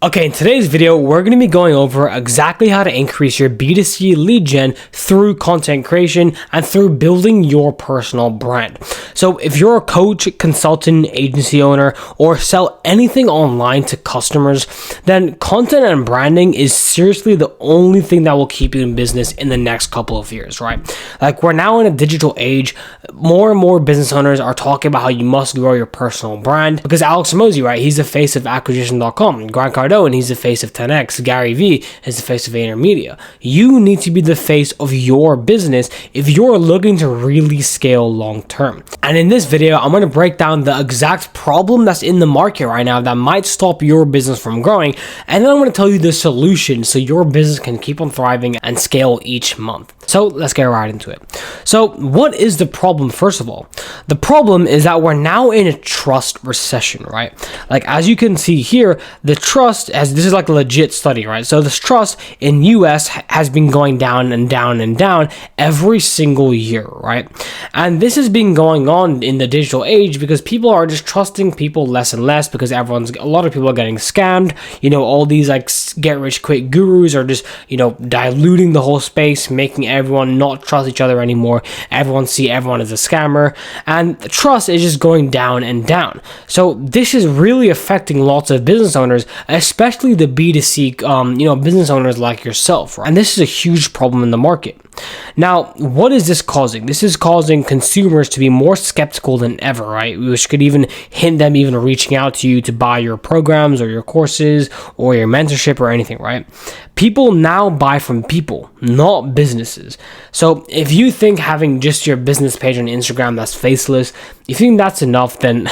Okay, in today's video, we're going to be going over exactly how to increase your B2C lead gen through content creation and through building your personal brand. So if you're a coach, consultant, agency owner, or sell anything online to customers, then content and branding is seriously the only thing that will keep you in business in the next couple of years, right? Like, we're now in a digital age. More and more business owners are talking about how you must grow your personal brand because Alex Hormozi, right? He's the face of acquisition.com. Grant Cardone, and he's the face of 10X. Gary Vee is the face of VaynerMedia. You need to be the face of your business if you're looking to really scale long term. And in this video, I'm going to break down the exact problem that's in the market right now that might stop your business from growing. And then I'm going to tell you the solution so your business can keep on thriving and scale each month. So let's get right into it. So what is the problem? First of all, the problem is that we're now in a trust recession, right? Like, as you can see here, the trust, as this is like a legit study, right? So this trust in US has been going down and down and down every single year, right? And this has been going on in the digital age because people are just trusting people less and less because a lot of people are getting scammed. You know, all these like get rich quick gurus are just, diluting the whole space, making everyone not trust each other anymore. Everyone see everyone as a scammer, and the trust is just going down and down. So this is really affecting lots of business owners, especially the B2C, business owners like yourself, right? And this is a huge problem in the market. Now, what is this causing? This is causing consumers to be more skeptical than ever, right? Which could even hint them even reaching out to you to buy your programs or your courses or your mentorship or anything, right? People now buy from people, not businesses. So if you think having just your business page on Instagram that's faceless, you think that's enough, then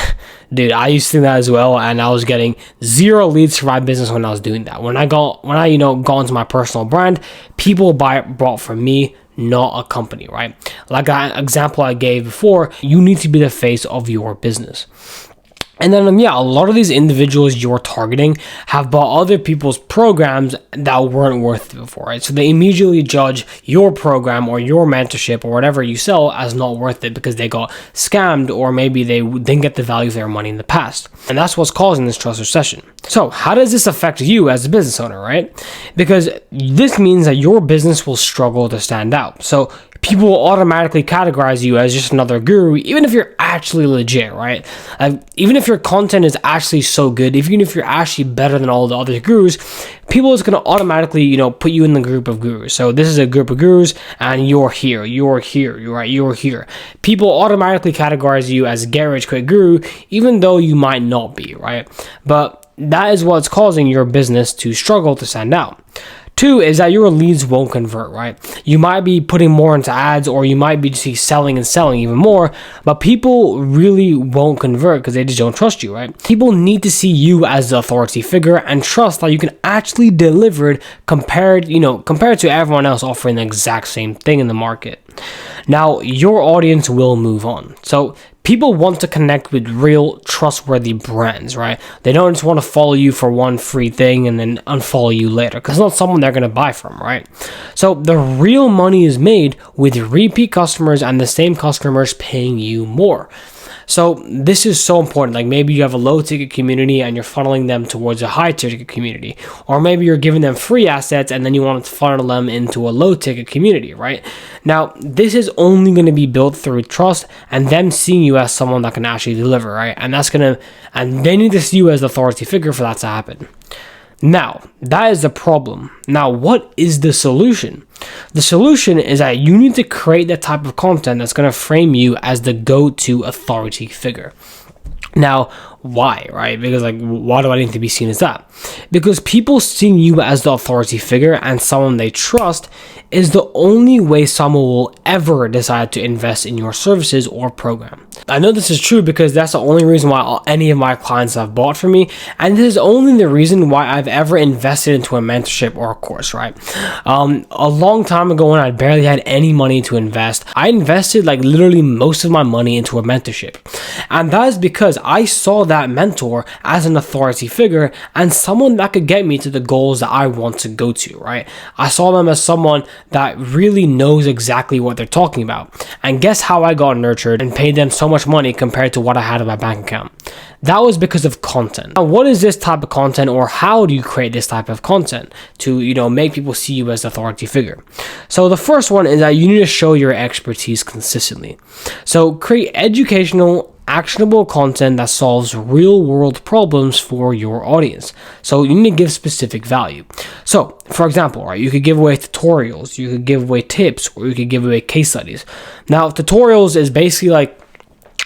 dude, I used to think that as well, and I was getting zero leads for my business when I was doing that. When I got into my personal brand, people bought from me, not a company, right? Like that example I gave before, you need to be the face of your business. And then, a lot of these individuals you're targeting have bought other people's programs that weren't worth it before, right? So they immediately judge your program or your mentorship or whatever you sell as not worth it because they got scammed, or maybe they didn't get the value of their money in the past. And that's what's causing this trust recession. So how does this affect you as a business owner, right? Because this means that your business will struggle to stand out. So people will automatically categorize you as just another guru, even if you're actually legit, right? Even if your content is actually so good, even if you're actually better than all the other gurus, people is going to automatically, put you in the group of gurus. So this is a group of gurus, and you're here. People automatically categorize you as a get rich quick guru, even though you might not be, right? But that is what's causing your business to struggle to stand out. Two is that your leads won't convert, right? You might be putting more into ads, or you might be just selling even more, but people really won't convert because they just don't trust you, right? People need to see you as the authority figure and trust that you can actually deliver it compared to everyone else offering the exact same thing in the market. Now, your audience will move on. So people want to connect with real, trustworthy brands, right? They don't just want to follow you for one free thing and then unfollow you later, because it's not someone they're going to buy from, right? So the real money is made with repeat customers and the same customers paying you more. So this is so important. Like, maybe you have a low ticket community and you're funneling them towards a high ticket community, or maybe you're giving them free assets and then you want to funnel them into a low ticket community, right? Now, this is only going to be built through trust and them seeing you as someone that can actually deliver, right? And they need to see you as the authority figure for that to happen. Now, that is the problem. Now, what is the solution? The solution is that you need to create the type of content that's going to frame you as the go-to authority figure. Now, why, right? Because why do I need to be seen as that? Because people seeing you as the authority figure and someone they trust is the only way someone will ever decide to invest in your services or program. I know this is true because that's the only reason why any of my clients have bought from me, and this is only the reason why I've ever invested into a mentorship or a course, right? A long time ago, when I barely had any money to invest, I invested literally most of my money into a mentorship, and that is because I saw that that mentor as an authority figure and someone that could get me to the goals that I want to go to, right? I saw them as someone that really knows exactly what they're talking about. And guess how I got nurtured and paid them so much money compared to what I had in my bank account? That was because of content. Now, what is this type of content, or how do you create this type of content to, make people see you as an authority figure? So the first one is that you need to show your expertise consistently. So create educational, actionable content that solves real world problems for your audience. So you need to give specific value. So for example, right, you could give away tutorials, you could give away tips, or you could give away case studies. Now, tutorials is basically like,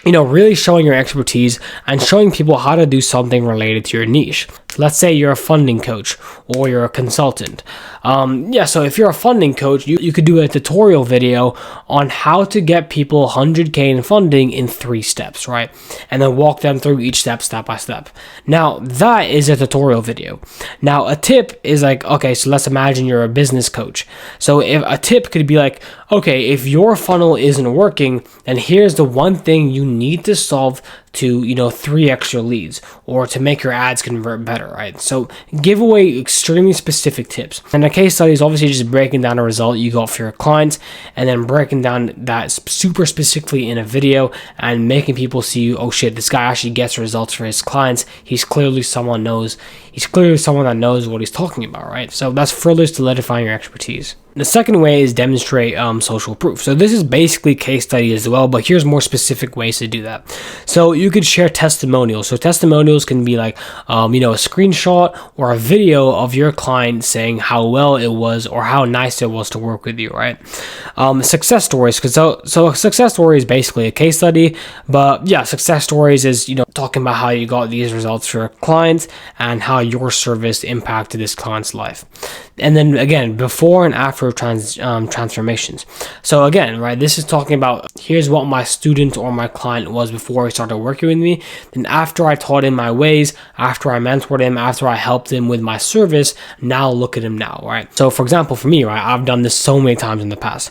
really showing your expertise and showing people how to do something related to your niche. Let's say you're a funding coach or you're a consultant. So if you're a funding coach, you could do a tutorial video on how to get people 100K in funding in 3 steps, right? And then walk them through each step by step. Now, that is a tutorial video. Now, a tip is like, okay, so let's imagine you're a business coach. So if a tip could be like, okay, if your funnel isn't working, then here's the one thing you need to solve to 3 extra leads, or to make your ads convert better, right? So give away extremely specific tips. And a case study is obviously just breaking down a result you got for your clients, and then breaking down that super specifically in a video and making people see, oh shit, this guy actually gets results for his clients. He's clearly someone that knows what he's talking about, right? So that's further solidifying your expertise. The second way is demonstrate social proof. So this is basically case study as well, but here's more specific ways to do that. So you could share testimonials. So testimonials can be like, a screenshot or a video of your client saying how well it was or how nice it was to work with you, right? Success stories. So a success story is basically a case study, but yeah, success stories is, talking about how you got these results for your clients and how your service impacted this client's life. And then again, before and after transformations. So again, right, this is talking about, here's what my student or my client was before he started working with me. Then after I taught him my ways, after I mentored him, after I helped him with my service, now look at him now, right? So for example, for me, right, I've done this so many times in the past,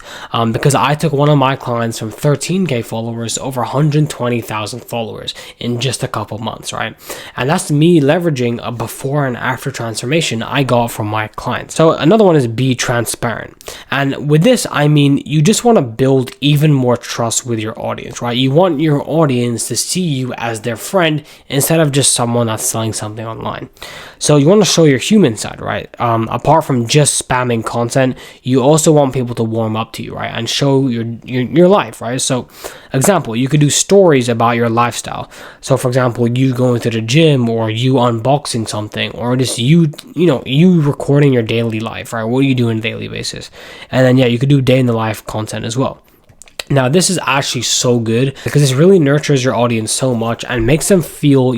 because I took one of my clients from 13K followers to over 120,000 followers in just a couple months, right? And that's me leveraging a before and after transformation I got from my clients. So another one is be transparent. And with this, I mean, you just want to build even more trust with your audience, right? You want your audience to see you as their friend instead of just someone that's selling something online. So you want to show your human side, right? Apart from just spamming content, you also want people to warm up to you, right? And show your life, right? So example, you could do stories about your lifestyle. So for example, you going to the gym, or you unboxing something, or just you recording your daily life, right? What do you do on a daily basis? And then you could do day in the life content as well. Now, this is actually so good because this really nurtures your audience so much and makes them feel,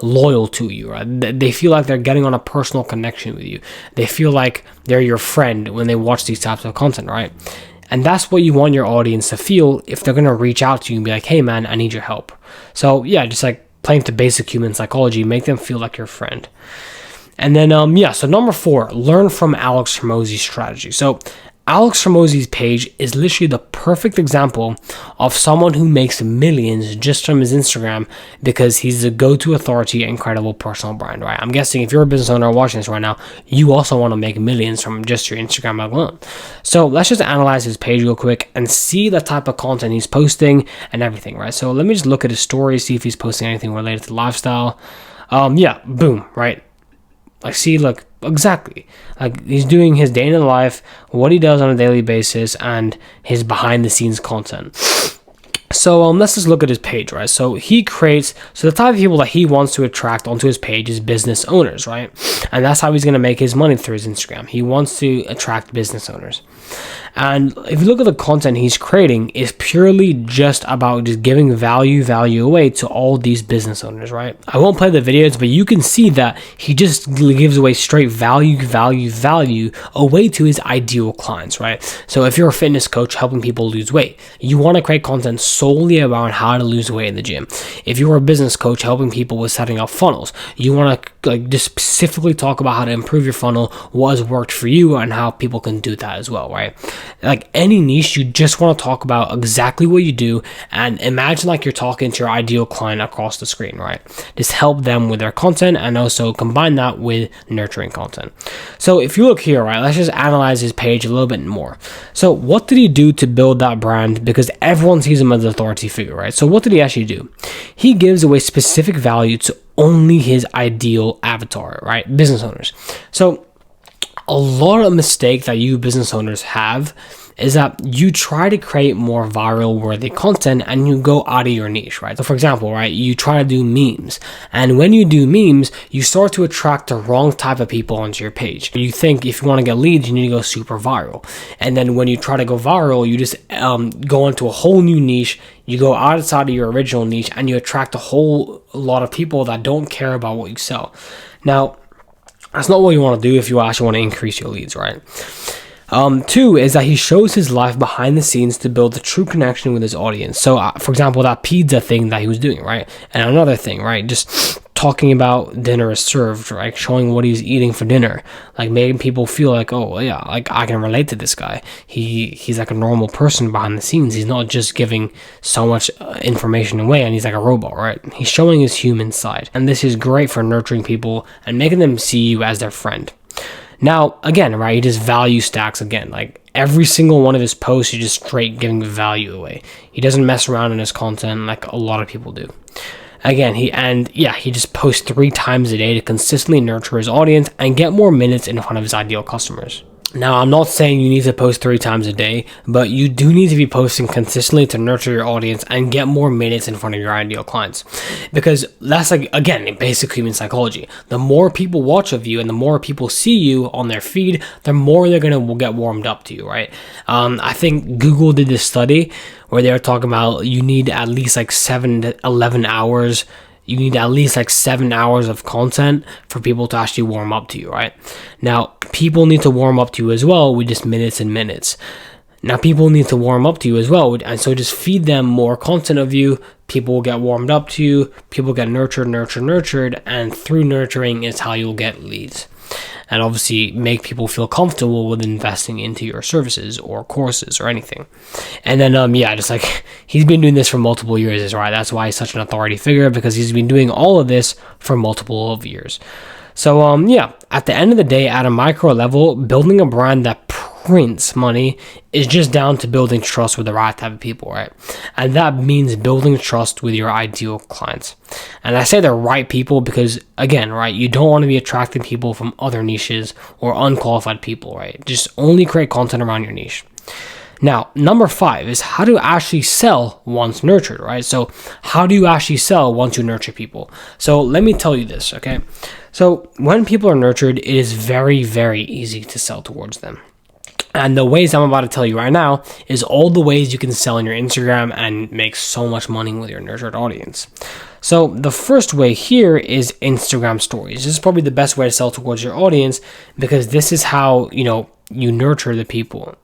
loyal to you, right? They feel like they're getting on a personal connection with you. They feel like they're your friend when they watch these types of content, right? And that's what you want your audience to feel if they're going to reach out to you and be like, hey man, I need your help. So yeah, just like playing to basic human psychology, make them feel like your friend. And then, so number 4, learn from Alex Hormozi's strategy. So Alex Hormozi's page is literally the perfect example of someone who makes millions just from his Instagram because he's the go-to authority and credible personal brand, right? I'm guessing if you're a business owner watching this right now, you also want to make millions from just your Instagram alone. So let's just analyze his page real quick and see the type of content he's posting and everything, right? So let me just look at his story, see if he's posting anything related to lifestyle. Boom, right? Look, exactly. Like, he's doing his day in the life, what he does on a daily basis, and his behind the scenes content. So let's just look at his page, right? So the type of people that he wants to attract onto his page is business owners, right? And that's how he's going to make his money through his Instagram. He wants to attract business owners. And if you look at the content he's creating, it's purely just about just giving value away to all these business owners, right? I won't play the videos, but you can see that he just gives away straight value away to his ideal clients, right? So if you're a fitness coach helping people lose weight, you want to create content solely about how to lose weight in the gym. If you're a business coach helping people with setting up funnels, you want to like just specifically talk about how to improve your funnel, what has worked for you, and how people can do that as well, right? Like any niche, you just want to talk about exactly what you do, and imagine like you're talking to your ideal client across the screen, right? Just help them with their content and also combine that with nurturing content. So if you look here, right, let's just analyze his page a little bit more. So what did he do to build that brand? Because everyone sees him as an authority figure, right? So what did he actually do? He gives away specific value to only his ideal avatar, right? Business owners. So a lot of mistake that you business owners have is that you try to create more viral worthy content and you go out of your niche, right? So for example, right, you try to do memes, and when you do memes, you start to attract the wrong type of people onto your page. You think if you want to get leads, you need to go super viral. And then when you try to go viral, you just go into a whole new niche. You go outside of your original niche and you attract a whole lot of people that don't care about what you sell. Now, that's not what you want to do if you actually want to increase your leads, right? Two is that he shows his life behind the scenes to build a true connection with his audience. So, for example, that pizza thing that he was doing, right? And another thing, right? Just talking about dinner is served, right? Showing what he's eating for dinner, like making people feel like, oh yeah, like I can relate to this guy. He's like a normal person behind the scenes. He's not just giving so much information away and he's like a robot, right? He's showing his human side. And this is great for nurturing people and making them see you as their friend. Now, again, right, he just value stacks again. Like every single one of his posts, he's just straight giving value away. He doesn't mess around in his content like a lot of people do. Again, he just posts 3 times a day to consistently nurture his audience and get more minutes in front of his ideal customers. Now, I'm not saying you need to post 3 times a day, but you do need to be posting consistently to nurture your audience and get more minutes in front of your ideal clients. Because that's like, again, basically human psychology. The more people watch of you and the more people see you on their feed, the more they're going to get warmed up to you, right? I think Google did this study where they were talking about you need at least like 7 to 11 hours. You need at least like 7 hours of content for people to actually warm up to you, right? Now, people need to warm up to you as well with just minutes and minutes. Now, people need to warm up to you as well. And so just feed them more content of you. People will get warmed up to you. People get nurtured. And through nurturing is how you'll get leads. And obviously make people feel comfortable with investing into your services or courses or anything. And then, just like he's been doing this for multiple years, right? That's why he's such an authority figure, because he's been doing all of this for multiple of years. So, at the end of the day, at a micro level, building a brand that prints money is just down to building trust with the right type of people, right? And that means building trust with your ideal clients. And I say the right people because, again, right, you don't want to be attracting people from other niches or unqualified people, right? Just only create content around your niche. Now, number 5 is how to actually sell once nurtured, right? So how do you actually sell once you nurture people? So let me tell you this, okay? So when people are nurtured, it is very, very easy to sell towards them. And the ways I'm about to tell you right now is all the ways you can sell on your Instagram and make so much money with your nurtured audience. So the first way here is Instagram stories. This is probably the best way to sell towards your audience because this is how, you nurture the people.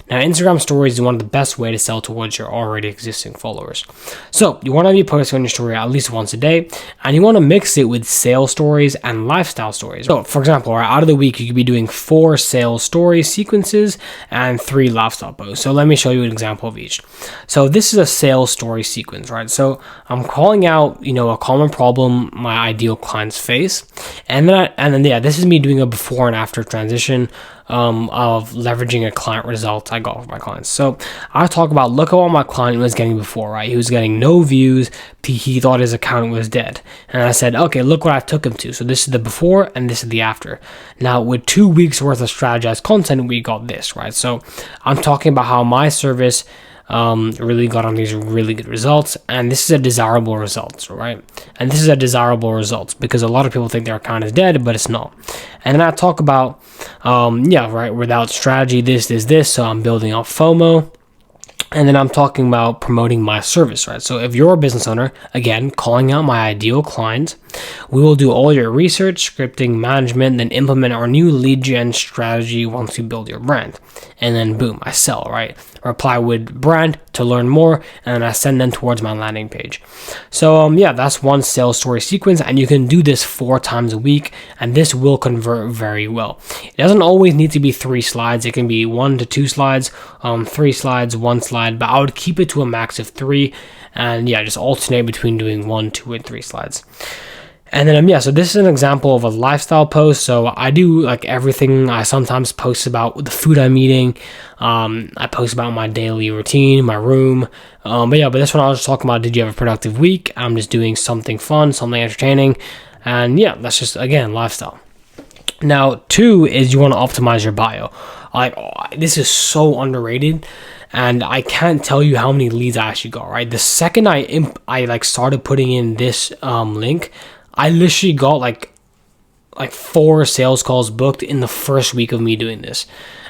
Now, Instagram stories is one of the best way to sell towards your already existing followers. So you want to be posting on your story at least once a day, and you want to mix it with sales stories and lifestyle stories. So for example, right, out of the week, you could be doing 4 sales story sequences and 3 lifestyle posts. So let me show you an example of each. So this is a sales story sequence, right? So I'm calling out, a common problem my ideal clients face. And then this is me doing a before and after transition of leveraging a client result I got for my clients. So I talk about, look at what my client was getting before, right? He was getting no views. He thought his account was dead. And I said, okay, look what I took him to. So this is the before and this is the after. Now with 2 weeks worth of strategized content, we got this, right? So I'm talking about how my service really got on these really good results, and this is a desirable result, right? And this is a desirable result because a lot of people think their account is dead, but it's not. And then I talk about without strategy, this, so I'm building up FOMO. And then I'm talking about promoting my service, right? So if you're a business owner, again, calling out my ideal client, We will do all your research, scripting, management, then implement our new lead gen strategy once you build your brand. And then boom, I sell, right? Reply with brand to learn more, and then I send them towards my landing page. So yeah, that's one sales story sequence, and you can do this 4 times a week, and this will convert very well. It doesn't always need to be 3 slides. It can be 1 to 2 slides, 3 slides, 1 slide, but I would keep it to a max of 3, and yeah, just alternate between doing 1, 2, and 3 slides. And then yeah, so this is an example of a lifestyle post. So I do like everything. I sometimes post about the food I'm eating. I post about my daily routine, my room. But this one I was just talking about, did you have a productive week? I'm just doing something fun, something entertaining. And yeah, that's just, again, lifestyle. Now, 2 is you want to optimize your bio. Like, this is so underrated. And I can't tell you how many leads I actually got, right? The second I like started putting in this link, I literally got like 4 sales calls booked in the first week of me doing this.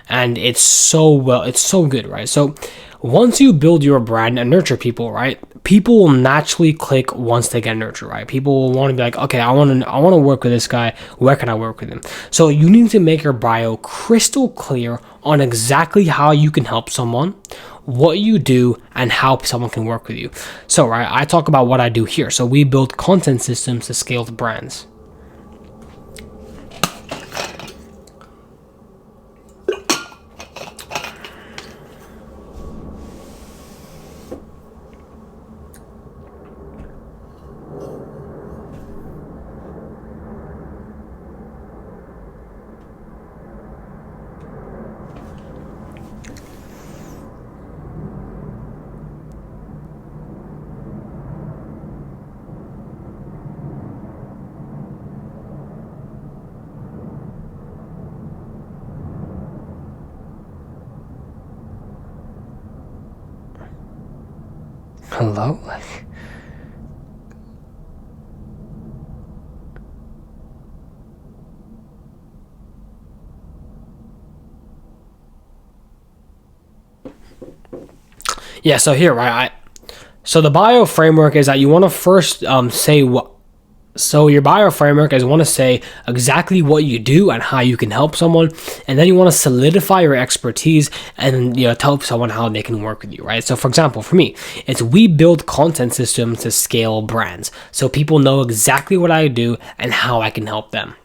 And it's so good, right? So once you build your brand and nurture people, right? People will naturally click once they get nurtured, right? People will want to be like, okay, I want to work with this guy. Where can I work with him? So you need to make your bio crystal clear on exactly how you can help someone, what you do, and how someone can work with you. So, right, I talk about what I do here. So we build content systems to scale the brands. Hello? Yeah, so here, right? So the bio framework is that you want to first say what. So your bio framework is you want to say exactly what you do and how you can help someone, and then you want to solidify your expertise and tell someone how they can work with you, right? So for example, for me, it's we build content systems to scale brands, so people know exactly what I do and how I can help them.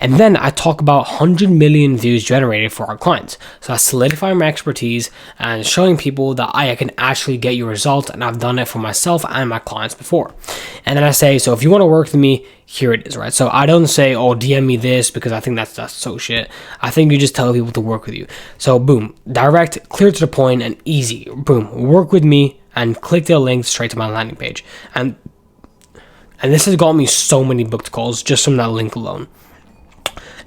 And then I talk about 100 million views generated for our clients. So I solidify my expertise and showing people that I can actually get you results, and I've done it for myself and my clients before. And then I say, so if you want to work with me, here it is, right? So I don't say, oh, DM me this, because I think that's so shit. I think you just tell people to work with you. So boom, direct, clear to the point, and easy. Boom, work with me and click the link straight to my landing page. And this has got me so many booked calls just from that link alone.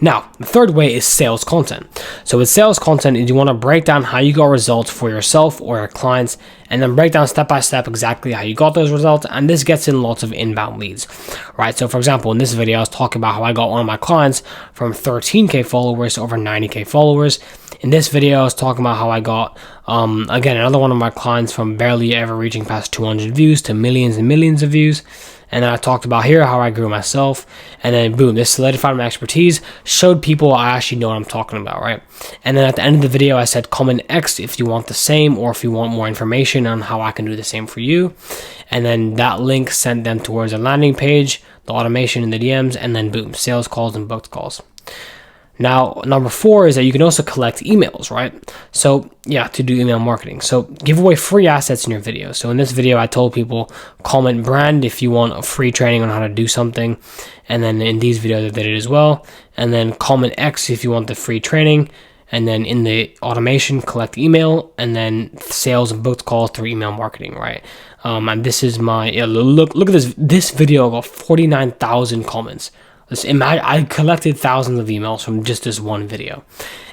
Now, the third way is sales content. So with sales content, you want to break down how you got results for yourself or your clients, and then break down step by step exactly how you got those results. And this gets in lots of inbound leads, right? So for example, in this video, I was talking about how I got one of my clients from 13K followers to over 90K followers. In this video, I was talking about how I got, again, another one of my clients from barely ever reaching past 200 views to millions and millions of views. And then I talked about here how I grew myself. And then boom, this solidified my expertise, showed people I actually know what I'm talking about, right? And then at the end of the video, I said comment X if you want the same, or if you want more information on how I can do the same for you. And then that link sent them towards a landing page, the automation in the DMs, and then boom, sales calls and booked calls. Now, number 4 is that you can also collect emails, right? So yeah, to do email marketing. So give away free assets in your video. So in this video, I told people comment brand if you want a free training on how to do something. And then in these videos, I did it as well. And then comment X if you want the free training. And then in the automation, collect email, and then sales and booked calls through email marketing, right? And this is my, look at this. This video got 49,000 comments. I collected thousands of emails from just this one video.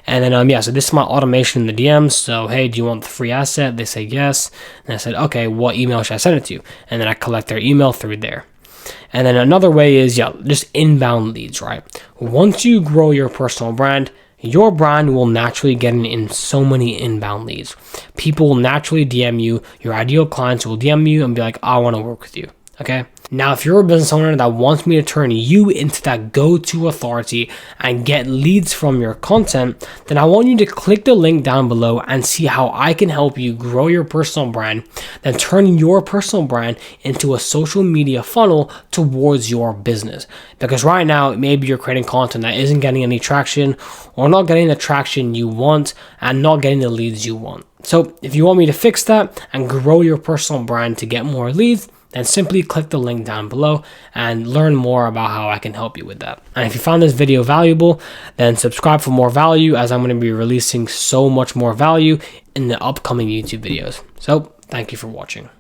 And then, so this is my automation in the DMs. So, hey, do you want the free asset? They say yes. And I said, okay, what email should I send it to? And then I collect their email through there. And then another way is, just inbound leads, right? Once you grow your personal brand, your brand will naturally get in so many inbound leads. People will naturally DM you. Your ideal clients will DM you and be like, I want to work with you. Okay. Now, if you're a business owner that wants me to turn you into that go-to authority and get leads from your content, then I want you to click the link down below and see how I can help you grow your personal brand, then turn your personal brand into a social media funnel towards your business. Because right now, maybe you're creating content that isn't getting any traction or not getting the traction you want and not getting the leads you want. So if you want me to fix that and grow your personal brand to get more leads, then simply click the link down below and learn more about how I can help you with that. And if you found this video valuable, then subscribe for more value, as I'm going to be releasing so much more value in the upcoming YouTube videos. So thank you for watching.